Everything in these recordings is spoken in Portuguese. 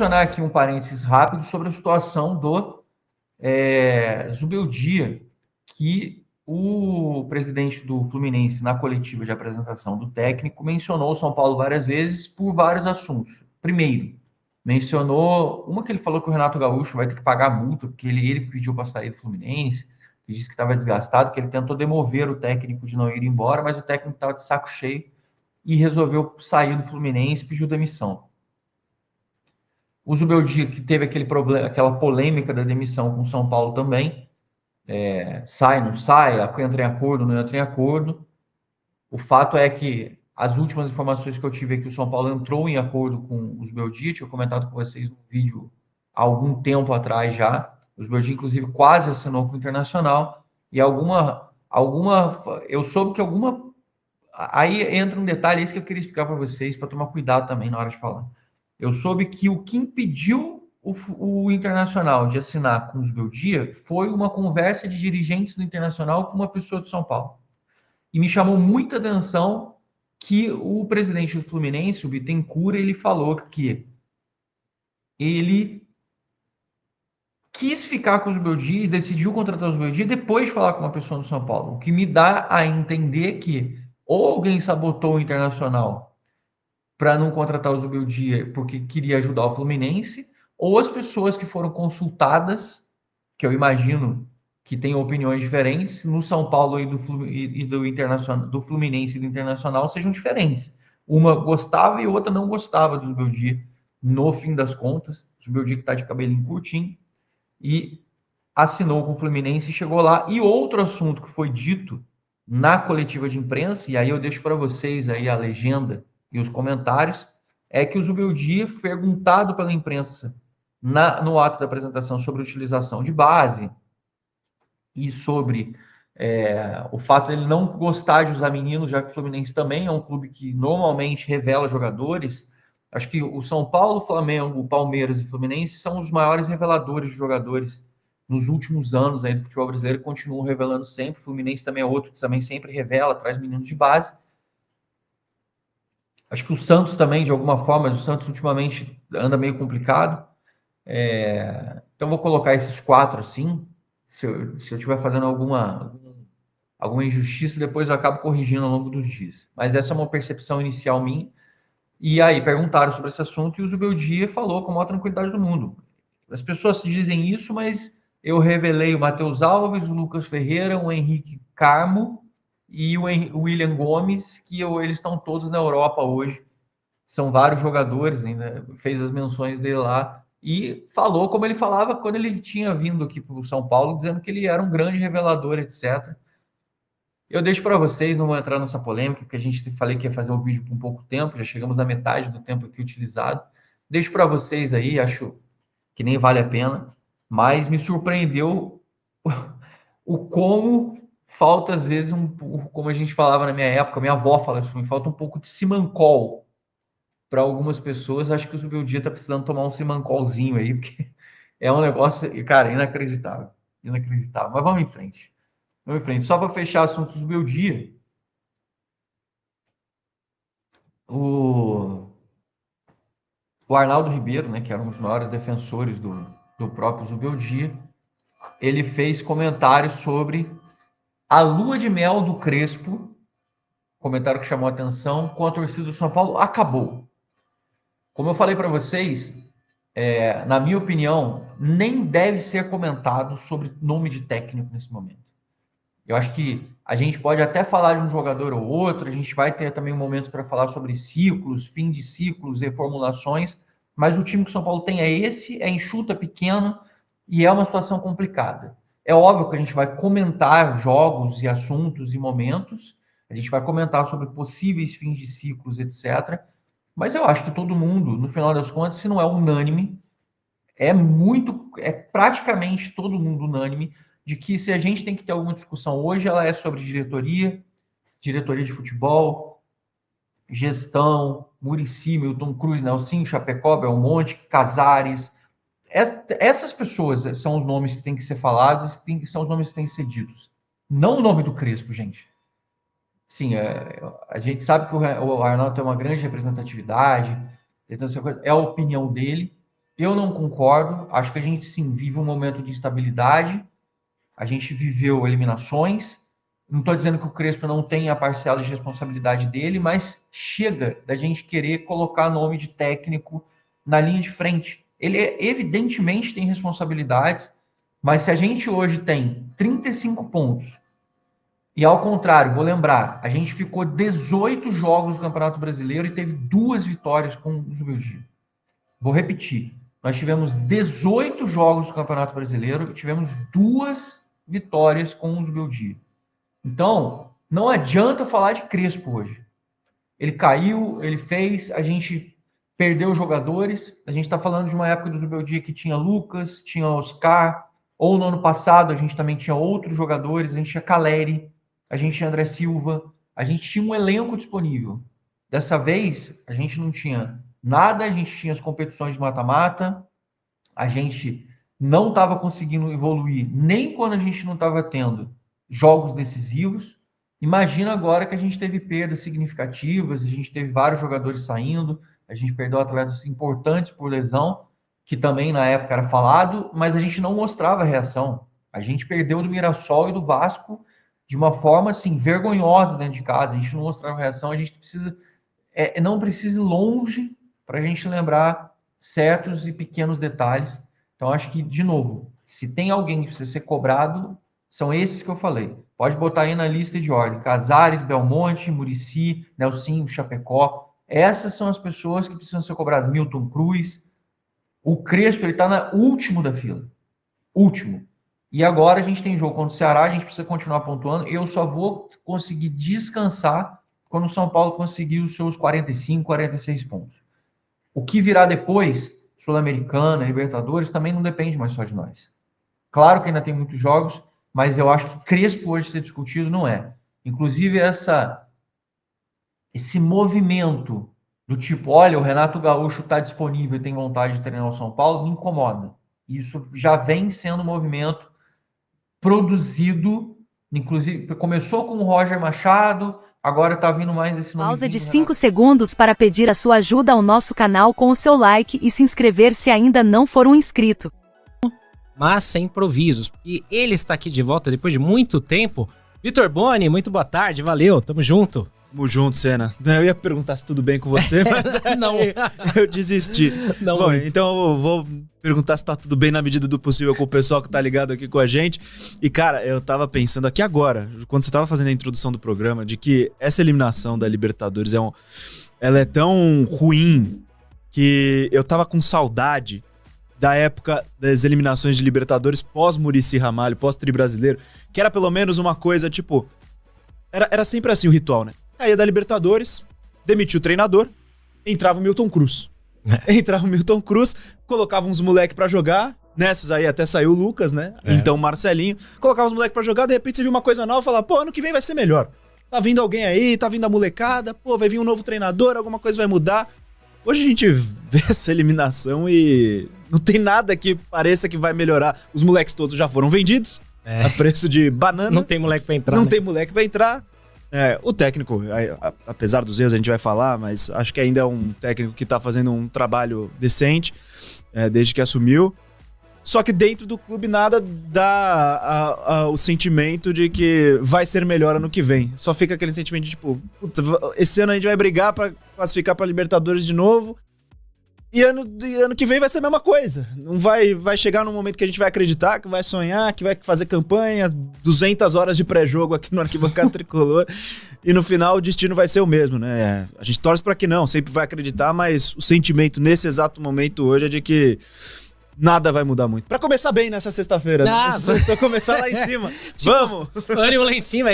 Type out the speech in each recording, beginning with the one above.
mencionar aqui um parênteses rápido sobre a situação do Zubeldia, que o presidente do Fluminense, na coletiva de apresentação do técnico, mencionou o São Paulo várias vezes por vários assuntos. Primeiro, mencionou uma que ele falou que o Renato Gaúcho vai ter que pagar multa, porque ele pediu para sair do Fluminense, que disse que estava desgastado, que ele tentou demover o técnico de não ir embora, mas o técnico estava de saco cheio e resolveu sair do Fluminense e pediu demissão. O Zubeldia, que teve aquele problema, aquela polêmica da demissão com o São Paulo também, sai, não sai, entra em acordo, não entra em acordo. O fato é que as últimas informações que eu tive é que o São Paulo entrou em acordo com os Zubeldia, tinha comentado com vocês no vídeo há algum tempo atrás já. Os Zubeldia, inclusive, quase assinou com o Internacional. E eu soube que alguma. Aí entra um detalhe, é isso que eu queria explicar para vocês, para tomar cuidado também na hora de falar. Eu soube que o que impediu o Internacional de assinar com os Beldia foi uma conversa de dirigentes do Internacional com uma pessoa de São Paulo. E me chamou muita atenção que o presidente do Fluminense, o Bittencourt, ele falou que ele quis ficar com os Beldia e decidiu contratar os Beldia depois de falar com uma pessoa do São Paulo. O que me dá a entender que ou alguém sabotou o Internacional para não contratar o Zubeldia porque queria ajudar o Fluminense, ou as pessoas que foram consultadas, que eu imagino que têm opiniões diferentes, no São Paulo e do Internacional, do Fluminense e do Internacional sejam diferentes. Uma gostava e outra não gostava do Zubeldia, no fim das contas. O Zubeldia que está de cabelinho curtinho e assinou com o Fluminense e chegou lá. E outro assunto que foi dito na coletiva de imprensa, e aí eu deixo para vocês aí a legenda e os comentários, é que o Zubeldia, perguntado pela imprensa no ato da apresentação sobre utilização de base e sobre o fato de ele não gostar de usar meninos, já que o Fluminense também é um clube que normalmente revela jogadores. Acho que o São Paulo, o Flamengo, o Palmeiras e o Fluminense são os maiores reveladores de jogadores nos últimos anos aí do futebol brasileiro, continuam revelando sempre. O Fluminense também é outro que também sempre revela, traz meninos de base. Acho que o Santos também, de alguma forma, mas o Santos ultimamente anda meio complicado. Então vou colocar esses quatro assim. Se eu estiver fazendo alguma injustiça, depois eu acabo corrigindo ao longo dos dias. Mas essa é uma percepção inicial minha. E aí perguntaram sobre esse assunto e o Zubeldia falou com a maior tranquilidade do mundo. As pessoas dizem isso, mas eu revelei o Matheus Alves, o Lucas Ferreira, o Henrique Carmo e o William Gomes, que eles estão todos na Europa hoje. São vários jogadores, ainda fez as menções dele lá e falou como ele falava quando ele tinha vindo aqui para o São Paulo, dizendo que ele era um grande revelador, etc. Eu deixo para vocês, não vou entrar nessa polêmica, porque a gente falei que ia fazer o vídeo por um pouco tempo, já chegamos na metade do tempo aqui utilizado. Deixo para vocês aí, acho que nem vale a pena, mas me surpreendeu o como falta, às vezes, como a gente falava na minha época, minha avó fala isso, falta um pouco de simancol para algumas pessoas. Acho que o Zubeldia está precisando tomar um simancolzinho aí, porque é um negócio, cara, inacreditável. Inacreditável. Mas vamos em frente. Vamos em frente. Só para fechar assuntos do meu dia, o, o Arnaldo Ribeiro, né, que era um dos maiores defensores do próprio Zubeldia, ele fez comentários sobre a lua de mel do Crespo, comentário que chamou a atenção, com a torcida do São Paulo, acabou. Como eu falei para vocês, na minha opinião, nem deve ser comentado sobre nome de técnico nesse momento. Eu acho que a gente pode até falar de um jogador ou outro, a gente vai ter também um momento para falar sobre ciclos, fim de ciclos, reformulações, mas o time que o São Paulo tem é esse, é enxuta, pequeno e é uma situação complicada. É óbvio que a gente vai comentar jogos e assuntos e momentos, a gente vai comentar sobre possíveis fins de ciclos, etc. Mas eu acho que todo mundo, no final das contas, se não é unânime, é praticamente todo mundo unânime de que se a gente tem que ter alguma discussão hoje, ela é sobre diretoria de futebol, gestão, Muricy, Milton Cruz, Nelsinho, Chapecó, Belmonte, Casares. Essas pessoas são os nomes que têm que ser falados, são os nomes que têm que ser ditos. Não o nome do Crespo, gente. Sim, a gente sabe que o Arnaldo tem uma grande representatividade, então é a opinião dele. Eu não concordo. Acho que a gente sim vive um momento de instabilidade. A gente viveu eliminações. Não estou dizendo que o Crespo não tenha a parcela de responsabilidade dele, mas chega da gente querer colocar nome de técnico na linha de frente. Ele evidentemente tem responsabilidades, mas se a gente hoje tem 35 pontos, e ao contrário, vou lembrar, a gente ficou 18 jogos no Campeonato Brasileiro e teve 2 vitórias com o Zubeldia. Vou repetir. Nós tivemos 18 jogos do Campeonato Brasileiro e tivemos 2 vitórias com o Zubeldia. Então, não adianta falar de Crespo hoje. Ele caiu, ele fez, a gente perdeu jogadores. A gente está falando de uma época do Zubeldia que tinha Lucas, tinha Oscar, ou no ano passado a gente também tinha outros jogadores, a gente tinha Caleri, a gente tinha André Silva, a gente tinha um elenco disponível. Dessa vez, a gente não tinha nada, a gente tinha as competições de mata-mata, a gente não estava conseguindo evoluir nem quando a gente não estava tendo jogos decisivos. Imagina agora que a gente teve perdas significativas, a gente teve vários jogadores saindo, a gente perdeu atletas importantes por lesão, que também na época era falado, mas a gente não mostrava reação. A gente perdeu do Mirassol e do Vasco de uma forma assim vergonhosa dentro de casa. A gente não mostrava reação. A gente precisa não precisa ir longe para a gente lembrar certos e pequenos detalhes. Então acho que, de novo, se tem alguém que precisa ser cobrado, são esses que eu falei. Pode botar aí na lista de ordem: Casares, Belmonte, Muricy, Nelsinho, Chapecó. Essas são as pessoas que precisam ser cobradas. Milton Cruz. O Crespo, ele está na último da fila. Último. E agora a gente tem jogo contra o Ceará, a gente precisa continuar pontuando. Eu só vou conseguir descansar quando o São Paulo conseguir os seus 45, 46 pontos. O que virá depois, Sul-Americana, Libertadores, também não depende mais só de nós. Claro que ainda tem muitos jogos, mas eu acho que Crespo hoje ser discutido não é. Inclusive esse movimento do tipo, olha, o Renato Gaúcho está disponível e tem vontade de treinar o São Paulo, me incomoda. Isso já vem sendo um movimento produzido, inclusive começou com o Roger Machado, agora está vindo mais esse nome. Pausa de 5 segundos para pedir a sua ajuda ao nosso canal com o seu like e se inscrever se ainda não for um inscrito. Mas sem improvisos, e ele está aqui de volta depois de muito tempo. Vitor Boni, muito boa tarde, valeu, tamo junto. Tamo junto, Senna. Eu ia perguntar se tudo bem com você, mas não, eu desisti. Não. Bom, então eu vou perguntar se tá tudo bem na medida do possível com o pessoal que tá ligado aqui com a gente. E, cara, eu tava pensando aqui agora, quando você tava fazendo a introdução do programa, de que essa eliminação da Libertadores ela é tão ruim que eu tava com saudade da época das eliminações de Libertadores pós-Muricy Ramalho, pós-Tri Brasileiro, que era pelo menos uma coisa, tipo... Era sempre assim o ritual, né? Aí da Libertadores, demitiu o treinador, entrava o Milton Cruz. Entrava o Milton Cruz, colocava uns moleque pra jogar, nessas aí até saiu o Lucas, né? Então Marcelinho, colocava os moleque pra jogar, de repente você viu uma coisa nova e falava, pô, ano que vem vai ser melhor. Tá vindo alguém aí, tá vindo a molecada, pô, vai vir um novo treinador, alguma coisa vai mudar. Hoje a gente vê essa eliminação e não tem nada que pareça que vai melhorar. Os moleques todos já foram vendidos a preço de banana. Não tem moleque pra entrar, Não tem moleque pra entrar. O técnico, apesar dos erros a gente vai falar, mas acho que ainda é um técnico que tá fazendo um trabalho decente desde que assumiu. Só que dentro do clube nada dá o sentimento de que vai ser melhor ano que vem. Só fica aquele sentimento de tipo, puta, esse ano a gente vai brigar pra classificar pra Libertadores de novo. E ano que vem vai ser a mesma coisa. Não vai chegar num momento que a gente vai acreditar, que vai sonhar, que vai fazer campanha, 200 horas de pré-jogo aqui no Arquibancada Tricolor. E no final o destino vai ser o mesmo, né? A gente torce pra que não, sempre vai acreditar, mas o sentimento nesse exato momento hoje é de que nada vai mudar muito. Pra começar bem nessa sexta-feira, né? Pra começar lá em cima. Tipo, vamos! Ânimo lá em cima.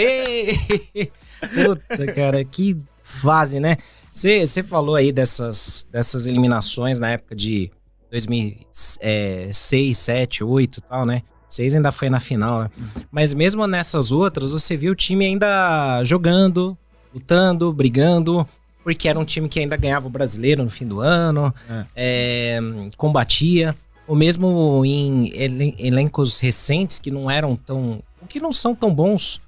Puta, cara, que fase, né? Você falou aí dessas eliminações na época de 2006, 2007, 2008 e tal, né? 2006 ainda foi na final, né? Mas mesmo nessas outras, você viu o time ainda jogando, lutando, brigando, porque era um time que ainda ganhava o Brasileiro no fim do ano, combatia. Ou mesmo em elencos recentes que não eram tão... que não são tão bons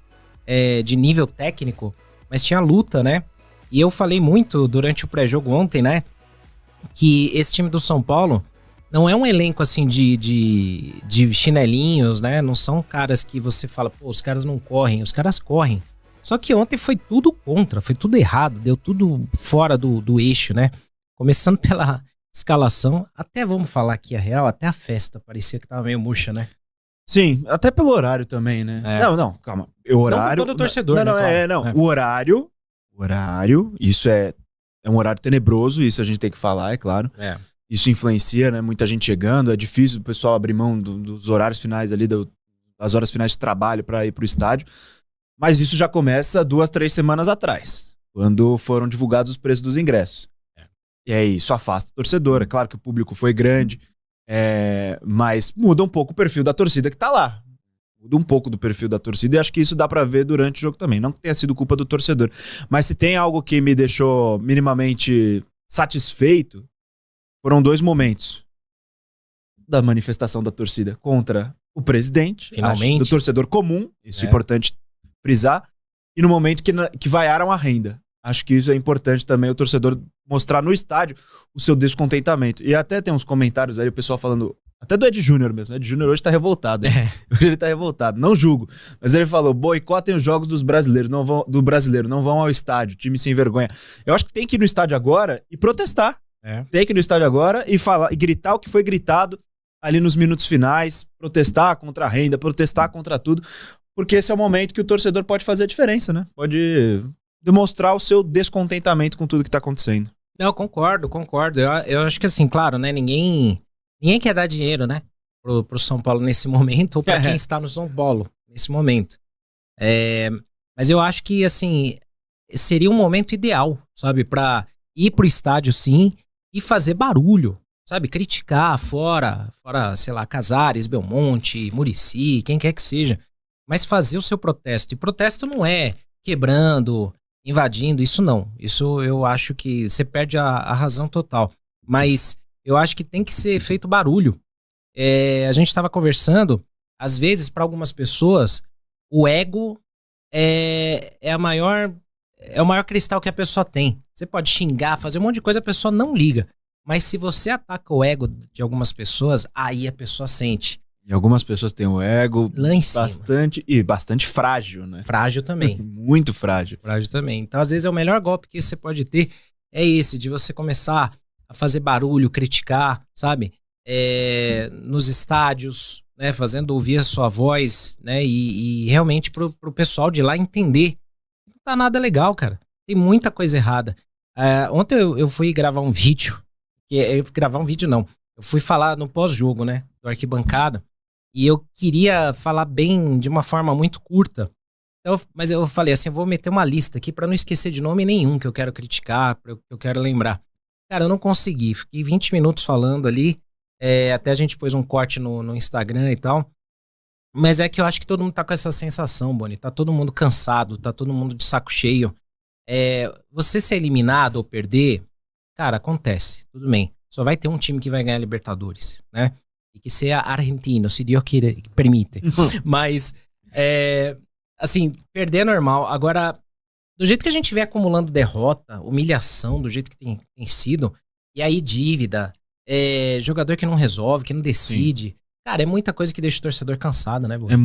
de nível técnico, mas tinha luta, né? E eu falei muito durante o pré-jogo ontem, né? Que esse time do São Paulo, não é um elenco assim de chinelinhos, né? Não são caras que você fala, pô, os caras não correm, os caras correm. Só que ontem foi tudo contra, foi tudo errado, deu tudo fora do eixo, né? Começando pela escalação, até vamos falar aqui a real, até a festa parecia que tava meio murcha, né? Sim, até pelo horário também, né? É. Não, calma. O horário. Não por todo torcedor, não, né? não, Claro. O horário, isso é um horário tenebroso, isso a gente tem que falar, é claro. É. Isso influencia, né? Muita gente chegando, é difícil o pessoal abrir mão dos horários finais ali, das horas finais de trabalho para ir pro estádio. Mas isso já começa 2, 3 semanas atrás, quando foram divulgados os preços dos ingressos. E aí isso afasta o torcedor. É claro que o público foi grande, mas muda um pouco o perfil da torcida que tá lá. Muda um pouco do perfil da torcida e acho que isso dá pra ver durante o jogo também. Não que tenha sido culpa do torcedor. Mas se tem algo que me deixou minimamente satisfeito, foram 2 momentos da manifestação da torcida contra o presidente, Finalmente. do torcedor comum, isso é importante frisar, e no momento que vaiaram a renda. Acho que isso é importante também, o torcedor mostrar no estádio o seu descontentamento. E até tem uns comentários aí, o pessoal falando, até do Ed Júnior mesmo, o Ed Júnior hoje tá revoltado. Hoje ele tá revoltado, não julgo. Mas ele falou, boicotem os jogos do brasileiro, não vão ao estádio, time sem vergonha. Eu acho que tem que ir no estádio agora e protestar. Tem que ir no estádio agora e falar, e gritar o que foi gritado ali nos minutos finais, protestar contra a renda, protestar contra tudo, porque esse é o momento que o torcedor pode fazer a diferença, né? Pode demonstrar o seu descontentamento com tudo que tá acontecendo. Não, concordo. Eu acho que assim, claro, né? Ninguém quer dar dinheiro, né? Pro São Paulo nesse momento, ou pra quem está no São Paulo nesse momento. Mas eu acho que, assim, seria um momento ideal, sabe? Pra ir pro estádio, sim, e fazer barulho, sabe? Criticar fora, sei lá, Casares, Belmonte, Muricy, quem quer que seja. Mas fazer o seu protesto. E protesto não é quebrando, invadindo, isso não. Isso eu acho que você perde a razão total. Mas eu acho que tem que ser feito barulho. A gente estava conversando, às vezes, para algumas pessoas, o ego é o maior cristal que a pessoa tem. Você pode xingar, fazer um monte de coisa, a pessoa não liga. Mas se você ataca o ego de algumas pessoas, aí a pessoa sente. E algumas pessoas têm o ego lá em cima. Bastante frágil, né? Frágil também. Muito frágil. Frágil também. Então, às vezes, o melhor golpe que você pode ter é esse, de você começar a fazer barulho, criticar, sabe? Nos estádios, né? Fazendo ouvir a sua voz, né? E realmente pro pessoal de lá entender. Não tá nada legal, cara. Tem muita coisa errada. Ontem eu fui gravar um vídeo. Eu fui falar no pós-jogo, né? Do Arquibancada. E eu queria falar bem de uma forma muito curta. Mas eu falei assim, eu vou meter uma lista aqui pra não esquecer de nome nenhum que eu quero criticar, que eu quero lembrar. Cara, eu não consegui. Fiquei 20 minutos falando ali. Até a gente pôs um corte no Instagram e tal. Mas é que eu acho que todo mundo tá com essa sensação, Boni. Tá todo mundo cansado, tá todo mundo de saco cheio. Você ser eliminado ou perder, cara, acontece. Tudo bem. Só vai ter um time que vai ganhar Libertadores, né? E que seja argentino, se Deus permite. Mas, assim, perder é normal. Agora, do jeito que a gente vem acumulando derrota, humilhação, do jeito que tem sido, e aí dívida, jogador que não resolve, que não decide. Sim. Cara, é muita coisa que deixa o torcedor cansado, né, Bruno? É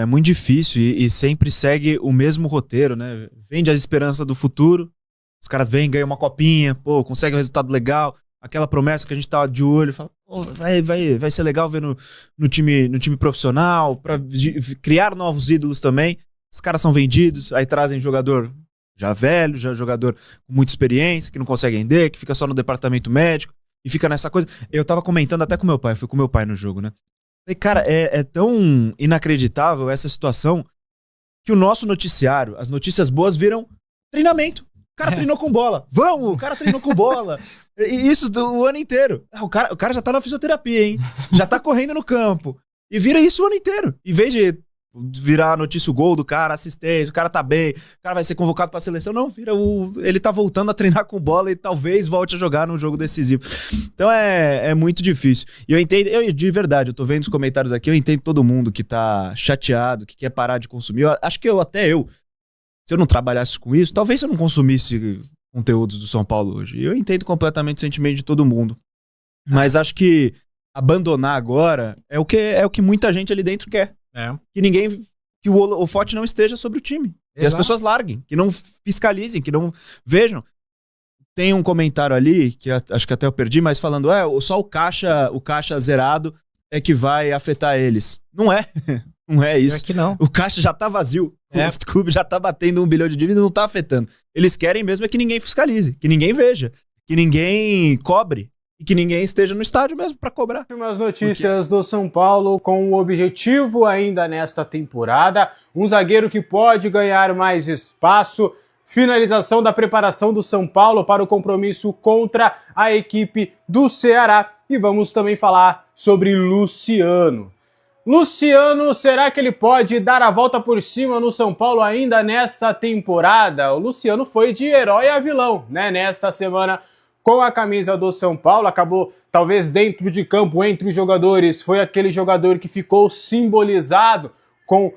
muito difícil e sempre segue o mesmo roteiro, né? Vende a esperança do futuro, os caras vêm, ganham uma copinha, pô, conseguem um resultado legal, aquela promessa que a gente tava de olho, fala, oh, vai ser legal ver no time profissional, pra criar novos ídolos também. Os caras são vendidos, aí trazem jogador já velho, já jogador com muita experiência, que não consegue render, que fica só no departamento médico, e fica nessa coisa. Eu tava comentando até com meu pai, fui com meu pai no jogo, né? Falei, cara, é tão inacreditável essa situação que o nosso noticiário, as notícias boas viram treinamento. O cara treinou com bola. Vamos, o cara treinou com bola. E isso o ano inteiro. O cara já tá na fisioterapia, hein? Já tá correndo no campo. E vira isso o ano inteiro. Em vez de virar notícia o gol do cara, assistência, o cara tá bem, o cara vai ser convocado pra seleção. Não, ele tá voltando a treinar com bola e talvez volte a jogar num jogo decisivo. Então é muito difícil. E eu entendo, de verdade, eu tô vendo os comentários aqui, eu entendo todo mundo que tá chateado, que quer parar de consumir. Acho que se eu não trabalhasse com isso, talvez eu não consumisse conteúdos do São Paulo hoje. Eu entendo completamente o sentimento de todo mundo. Mas acho que abandonar agora é o que muita gente ali dentro quer. Que o holofote não esteja sobre o time. Que as pessoas larguem, que não fiscalizem, que não vejam. Tem um comentário ali, que acho que até eu perdi, mas falando, só o caixa zerado é que vai afetar eles. Não é. Não é isso. É que não. O caixa já tá vazio. O clube já tá batendo 1 bilhão de dívida e não tá afetando. Eles querem mesmo é que ninguém fiscalize, que ninguém veja, que ninguém cobre e que ninguém esteja no estádio mesmo pra cobrar. Últimas notícias do São Paulo com o objetivo ainda nesta temporada. Um zagueiro que pode ganhar mais espaço. Finalização da preparação do São Paulo para o compromisso contra a equipe do Ceará. E vamos também falar sobre Luciano. Luciano, será que ele pode dar a volta por cima no São Paulo ainda nesta temporada? O Luciano foi de herói a vilão, né? Nesta semana com a camisa do São Paulo, acabou talvez dentro de campo, entre os jogadores, foi aquele jogador que ficou simbolizado como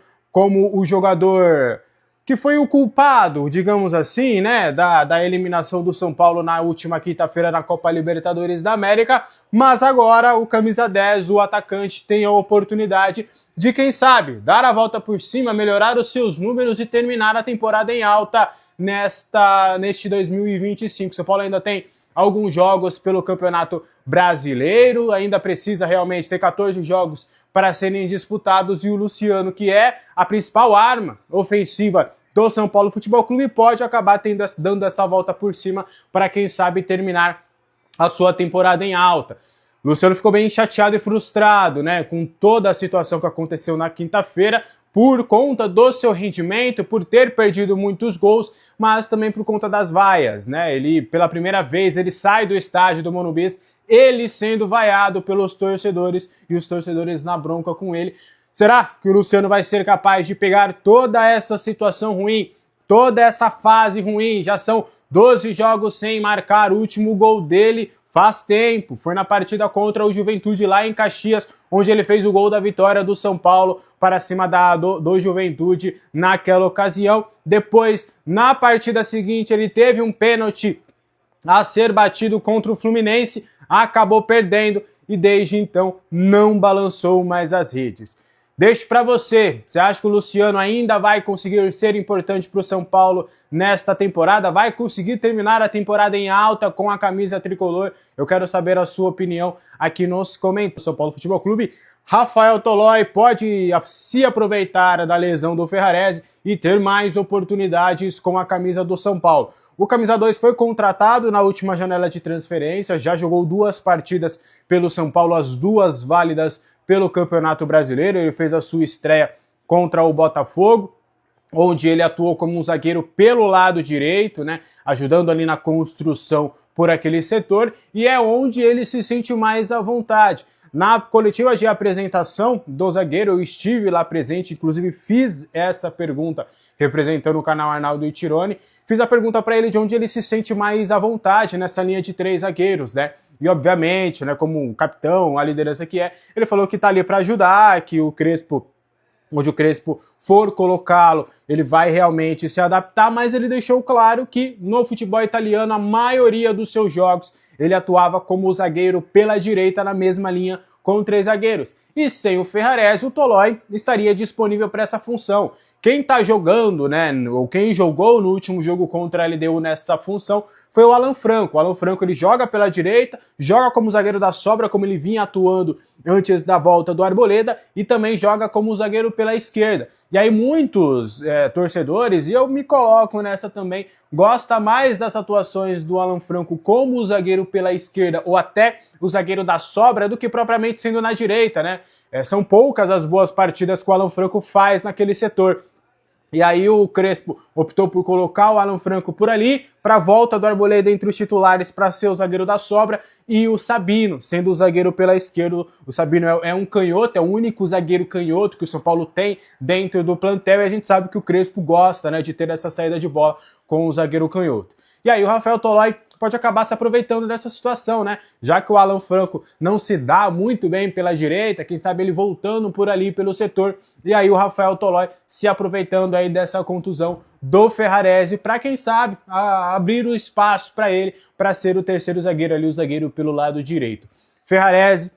o jogador que foi o culpado, digamos assim, né, da eliminação do São Paulo na última quinta-feira na Copa Libertadores da América, mas agora o camisa 10, o atacante, tem a oportunidade de, quem sabe, dar a volta por cima, melhorar os seus números e terminar a temporada em alta neste 2025. São Paulo ainda tem alguns jogos pelo Campeonato Brasileiro, ainda precisa realmente ter 14 jogos para serem disputados, e o Luciano, que é a principal arma ofensiva do São Paulo Futebol Clube, pode acabar dando essa volta por cima para, quem sabe, terminar a sua temporada em alta. O Luciano ficou bem chateado e frustrado, né, com toda a situação que aconteceu na quinta-feira, por conta do seu rendimento, por ter perdido muitos gols, mas também por conta das vaias, né? Ele, pela primeira vez, ele sai do estádio do Morumbi, ele sendo vaiado pelos torcedores e os torcedores na bronca com ele. Será que o Luciano vai ser capaz de pegar toda essa situação ruim, toda essa fase ruim? Já são 12 jogos sem marcar. O último gol dele faz tempo, foi na partida contra o Juventude lá em Caxias, onde ele fez o gol da vitória do São Paulo para cima do Juventude naquela ocasião. Depois, na partida seguinte, ele teve um pênalti a ser batido contra o Fluminense, acabou perdendo e desde então não balançou mais as redes. Deixo para você acha que o Luciano ainda vai conseguir ser importante para o São Paulo nesta temporada? Vai conseguir terminar a temporada em alta com a camisa tricolor? Eu quero saber a sua opinião aqui nos comentários. São Paulo Futebol Clube, Rafael Tolói pode se aproveitar da lesão do Ferrarese e ter mais oportunidades com a camisa do São Paulo. O camisa 2 foi contratado na última janela de transferência, já jogou 2 partidas pelo São Paulo, as 2 válidas pelo Campeonato Brasileiro. Ele fez a sua estreia contra o Botafogo, onde ele atuou como um zagueiro pelo lado direito, né, ajudando ali na construção por aquele setor, e é onde ele se sente mais à vontade. Na coletiva de apresentação do zagueiro, eu estive lá presente, inclusive fiz essa pergunta representando o canal Arnaldo e Tirone, fiz a pergunta para ele de onde ele se sente mais à vontade nessa linha de 3 zagueiros, né? E obviamente, né, como um capitão, a liderança que é, ele falou que tá ali para ajudar, que o Crespo, onde o Crespo for colocá-lo, ele vai realmente se adaptar, mas ele deixou claro que no futebol italiano, a maioria dos seus jogos, ele atuava como zagueiro pela direita na mesma linha com 3 zagueiros. E sem o Ferrarese, o Tolói estaria disponível para essa função. Quem está jogando, né, ou quem jogou no último jogo contra a LDU nessa função foi o Alan Franco. O Alan Franco, ele joga pela direita, joga como zagueiro da sobra, como ele vinha atuando antes da volta do Arboleda, e também joga como zagueiro pela esquerda. E aí muitos torcedores, e eu me coloco nessa também, gosta mais das atuações do Alan Franco como zagueiro pela esquerda ou até o zagueiro da sobra do que propriamente sendo na direita, né? São poucas as boas partidas que o Alan Franco faz naquele setor. E aí o Crespo optou por colocar o Alan Franco por ali, para a volta do Arboleda entre os titulares para ser o zagueiro da sobra, e o Sabino sendo o zagueiro pela esquerda. O Sabino é um canhoto, é o único zagueiro canhoto que o São Paulo tem dentro do plantel, e a gente sabe que o Crespo gosta, né, de ter essa saída de bola com o zagueiro canhoto. E aí o Rafael Tolói pode acabar se aproveitando dessa situação, né? Já que o Alan Franco não se dá muito bem pela direita, quem sabe ele voltando por ali pelo setor, e aí o Rafael Tolói se aproveitando aí dessa contusão do Ferrarese para, quem sabe, abrir o espaço para ele para ser o terceiro zagueiro ali, o zagueiro pelo lado direito. Ferrarese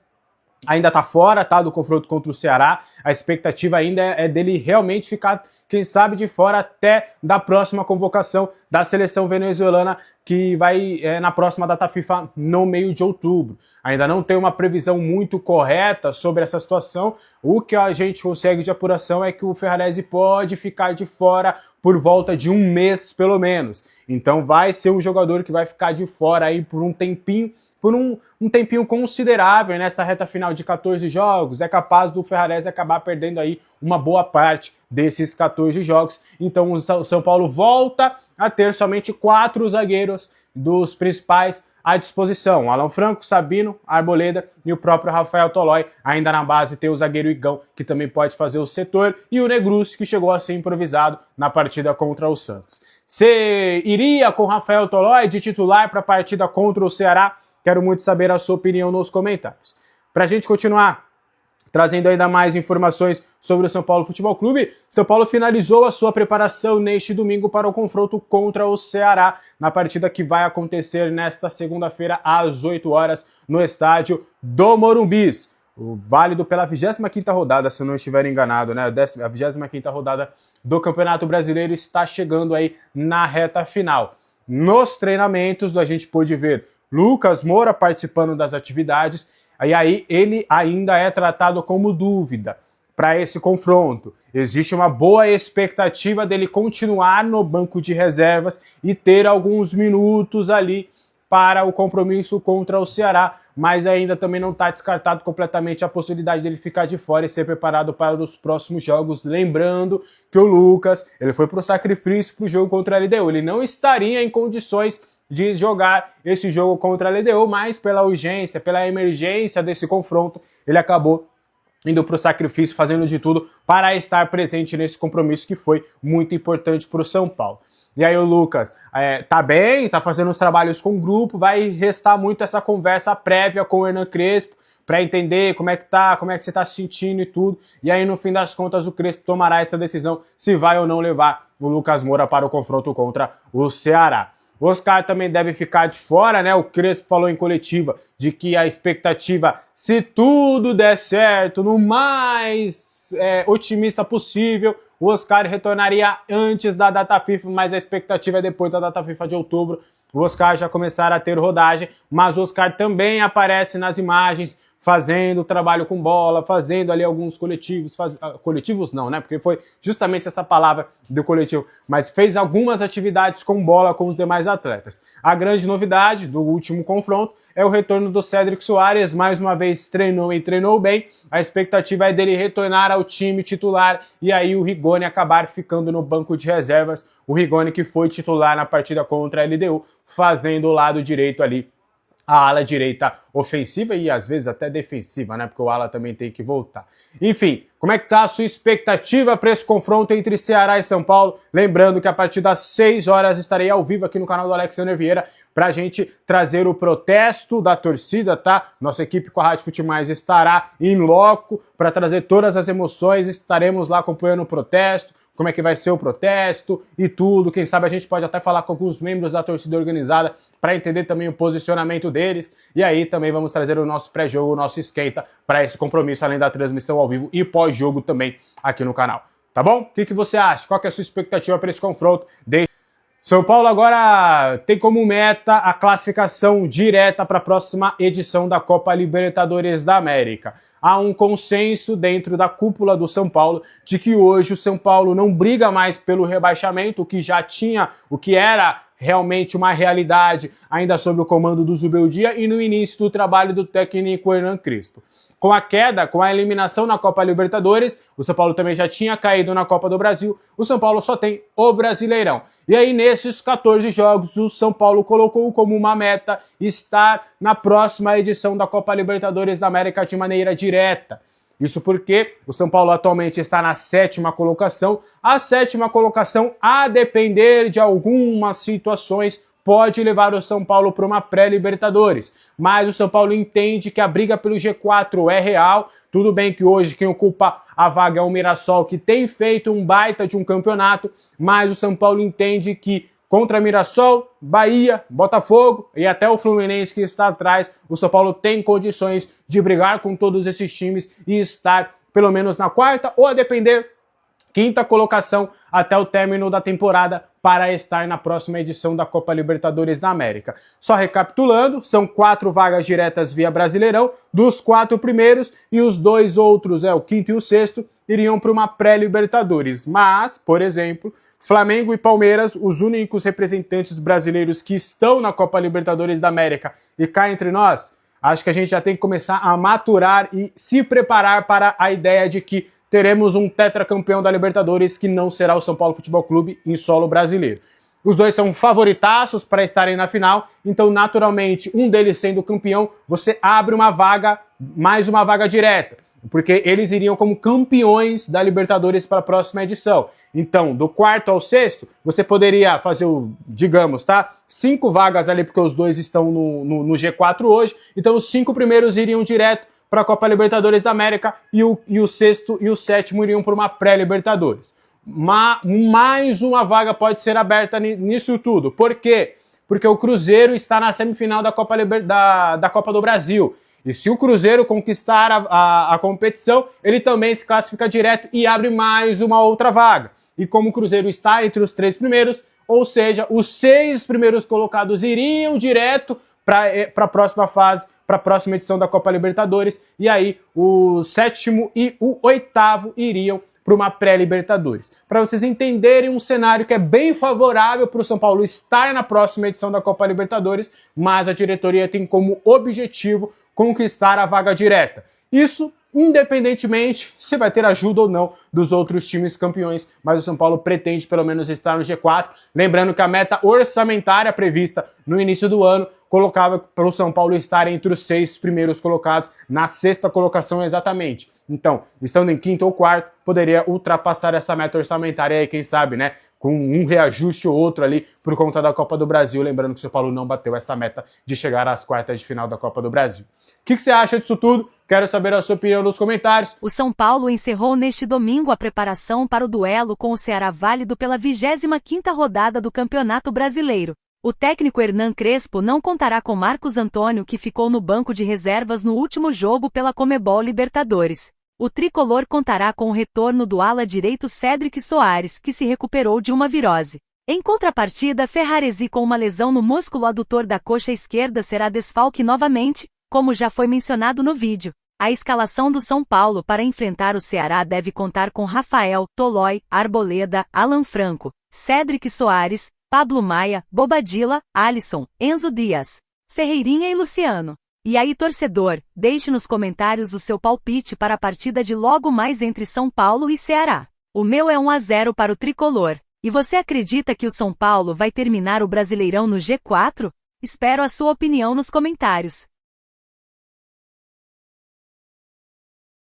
ainda tá fora, tá, do confronto contra o Ceará. A expectativa ainda é dele realmente ficar, quem sabe, de fora até da próxima convocação da seleção venezuelana, que vai na próxima data FIFA no meio de outubro. Ainda não tem uma previsão muito correta sobre essa situação. O que a gente consegue de apuração é que o Ferrarese pode ficar de fora por volta de 1 mês, pelo menos. Então vai ser um jogador que vai ficar de fora aí por um tempinho, um tempinho considerável nesta reta final de 14 jogos. É capaz do Ferrarese acabar perdendo aí uma boa parte desses 14 jogos. Então o São Paulo volta a ter somente 4 zagueiros dos principais à disposição: Alan Franco, Sabino, Arboleda e o próprio Rafael Tolói. Ainda na base tem o zagueiro Igão, que também pode fazer o setor, e o Negruz, que chegou a ser improvisado na partida contra o Santos. Você iria com Rafael Tolói de titular para a partida contra o Ceará? Quero muito saber a sua opinião nos comentários. Para a gente continuar trazendo ainda mais informações sobre o São Paulo Futebol Clube, São Paulo finalizou a sua preparação neste domingo para o confronto contra o Ceará, na partida que vai acontecer nesta segunda-feira às 8 horas no estádio do Morumbis. O válido pela 25ª rodada, se eu não estiver enganado, né? A 25ª rodada do Campeonato Brasileiro está chegando aí na reta final. Nos treinamentos, a gente pôde ver Lucas Moura participando das atividades, e aí ele ainda é tratado como dúvida para esse confronto. Existe uma boa expectativa dele continuar no banco de reservas e ter alguns minutos ali para o compromisso contra o Ceará, mas ainda também não está descartado completamente a possibilidade dele ficar de fora e ser preparado para os próximos jogos. Lembrando que o Lucas, ele foi para o sacrifício para o jogo contra a LDU. Ele não estaria em condições de jogar esse jogo contra a LDU, mas pela urgência, pela emergência desse confronto, ele acabou indo para o sacrifício, fazendo de tudo para estar presente nesse compromisso que foi muito importante para o São Paulo. E aí o Lucas tá bem, tá fazendo os trabalhos com o grupo, vai restar muito essa conversa prévia com o Hernan Crespo, para entender como é que tá, como é que você tá se sentindo e tudo. E aí, no fim das contas, o Crespo tomará essa decisão se vai ou não levar o Lucas Moura para o confronto contra o Ceará. O Oscar também deve ficar de fora, né? O Crespo falou em coletiva de que a expectativa, se tudo der certo, no mais otimista possível, o Oscar retornaria antes da data FIFA, mas a expectativa é depois da data FIFA de outubro. O Oscar já começará a ter rodagem, mas o Oscar também aparece nas imagens, fazendo trabalho com bola, fazendo ali alguns coletivos, coletivos não, né? Porque foi justamente essa palavra do coletivo, mas fez algumas atividades com bola com os demais atletas. A grande novidade do último confronto é o retorno do Cédric Soares, mais uma vez treinou e treinou bem. A expectativa é dele retornar ao time titular e aí o Rigoni acabar ficando no banco de reservas. O Rigoni que foi titular na partida contra a LDU, fazendo o lado direito ali, a ala direita ofensiva e às vezes até defensiva, né? Porque o ala também tem que voltar. Enfim, como é que tá a sua expectativa para esse confronto entre Ceará e São Paulo? Lembrando que a partir das 6 horas estarei ao vivo aqui no canal do Alexandre Vieira pra gente trazer o protesto da torcida, tá? Nossa equipe com a Rádio Fute Mais estará em loco para trazer todas as emoções, estaremos lá acompanhando o protesto, como é que vai ser o protesto e tudo. Quem sabe a gente pode até falar com alguns membros da torcida organizada para entender também o posicionamento deles. E aí também vamos trazer o nosso pré-jogo, o nosso esquenta para esse compromisso, além da transmissão ao vivo e pós-jogo também aqui no canal. Tá bom? O que você acha? Qual que é a sua expectativa para esse confronto? São Paulo agora tem como meta a classificação direta para a próxima edição da Copa Libertadores da América. Há um consenso dentro da cúpula do São Paulo de que hoje o São Paulo não briga mais pelo rebaixamento, o que era realmente uma realidade ainda sob o comando do Zubeldia e no início do trabalho do técnico Hernan Crespo. Com a queda, com a eliminação na Copa Libertadores, o São Paulo também já tinha caído na Copa do Brasil, o São Paulo só tem o Brasileirão. E aí, nesses 14 jogos, o São Paulo colocou como uma meta estar na próxima edição da Copa Libertadores da América de maneira direta. Isso porque o São Paulo atualmente está na 7ª colocação. A 7ª colocação, a depender de algumas situações, pode levar o São Paulo para uma pré-Libertadores. Mas o São Paulo entende que a briga pelo G4 é real. Tudo bem que hoje quem ocupa a vaga é o Mirassol, que tem feito um baita de um campeonato, mas o São Paulo entende que Contra Mirassol, Bahia, Botafogo e até o Fluminense que está atrás, o São Paulo tem condições de brigar com todos esses times e estar pelo menos na quarta ou, a depender, quinta colocação até o término da temporada para estar na próxima edição da Copa Libertadores da América. Só recapitulando, são 4 vagas diretas via Brasileirão, dos 4 primeiros, e os 2 outros, o quinto e o sexto, iriam para uma pré-Libertadores. Mas, por exemplo, Flamengo e Palmeiras, os únicos representantes brasileiros que estão na Copa Libertadores da América, e cá entre nós, acho que a gente já tem que começar a maturar e se preparar para a ideia de que teremos um tetracampeão da Libertadores que não será o São Paulo Futebol Clube em solo brasileiro. Os dois são favoritaços para estarem na final, então naturalmente um deles sendo campeão, você abre uma vaga, mais uma vaga direta, porque eles iriam como campeões da Libertadores para a próxima edição. Então, do quarto ao sexto, você poderia fazer, digamos, 5 vagas ali, porque os dois estão no G4 hoje, então os 5 primeiros iriam direto para a Copa Libertadores da América e o sexto e o sétimo iriam para uma pré-Libertadores. Mais uma vaga pode ser aberta nisso tudo. Por quê? Porque o Cruzeiro está na semifinal da Copa, da Copa do Brasil. E se o Cruzeiro conquistar a competição, ele também se classifica direto e abre mais uma outra vaga. E como o Cruzeiro está entre os 3 primeiros, ou seja, os 6 primeiros colocados iriam direto para a próxima fase, para a próxima edição da Copa Libertadores, e aí o 7º e o 8º iriam para uma pré-Libertadores. Para vocês entenderem um cenário que é bem favorável para o São Paulo estar na próxima edição da Copa Libertadores, mas a diretoria tem como objetivo conquistar a vaga direta. Isso independentemente se vai ter ajuda ou não dos outros times campeões, mas o São Paulo pretende pelo menos estar no G4. Lembrando que a meta orçamentária prevista no início do ano colocava para o São Paulo estar entre os 6 primeiros colocados, na 6ª colocação exatamente. Então, estando em quinto ou quarto, poderia ultrapassar essa meta orçamentária aí, quem sabe, né? Com um reajuste ou outro ali por conta da Copa do Brasil. Lembrando que o São Paulo não bateu essa meta de chegar às quartas de final da Copa do Brasil. O que você acha disso tudo? Quero saber a sua opinião nos comentários. O São Paulo encerrou neste domingo a preparação para o duelo com o Ceará válido pela 25ª rodada do Campeonato Brasileiro. O técnico Hernan Crespo não contará com Marcos Antônio, que ficou no banco de reservas no último jogo pela Conmebol Libertadores. O tricolor contará com o retorno do ala direito Cédric Soares, que se recuperou de uma virose. Em contrapartida, Ferraresi, com uma lesão no músculo adutor da coxa esquerda, será desfalque novamente, como já foi mencionado no vídeo. A escalação do São Paulo para enfrentar o Ceará deve contar com Rafael, Tolói, Arboleda, Alan Franco, Cédric Soares, Pablo Maia, Bobadilla, Alisson, Enzo Dias, Ferreirinha e Luciano. E aí, torcedor, deixe nos comentários o seu palpite para a partida de logo mais entre São Paulo e Ceará. O meu é 1-0 para o tricolor. E você acredita que o São Paulo vai terminar o Brasileirão no G4? Espero a sua opinião nos comentários.